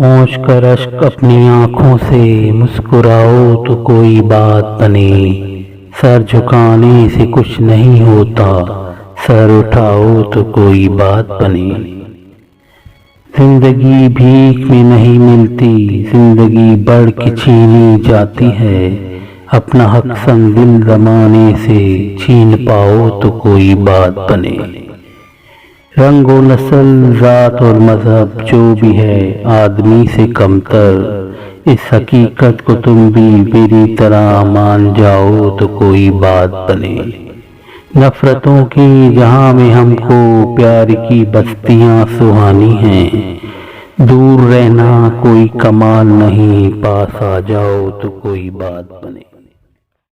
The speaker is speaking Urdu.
پہنچ کر اشک اپنی آنکھوں سے مسکراؤ تو کوئی بات بنے، سر جھکانے سے کچھ نہیں ہوتا، سر اٹھاؤ تو کوئی بات بنے۔ زندگی بھیک میں نہیں ملتی، زندگی بڑھ کے چھینی جاتی ہے، اپنا حق سنگ دل زمانے سے چھین پاؤ تو کوئی بات بنے۔ رنگ و نسل، ذات اور مذہب جو بھی ہے آدمی سے کمتر، اس حقیقت کو تم بھی میری طرح مان جاؤ تو کوئی بات بنے۔ نفرتوں کی جہاں میں ہم کو پیار کی بستیاں سہانی ہیں، دور رہنا کوئی کمال نہیں، پاس آ جاؤ تو کوئی بات بنے۔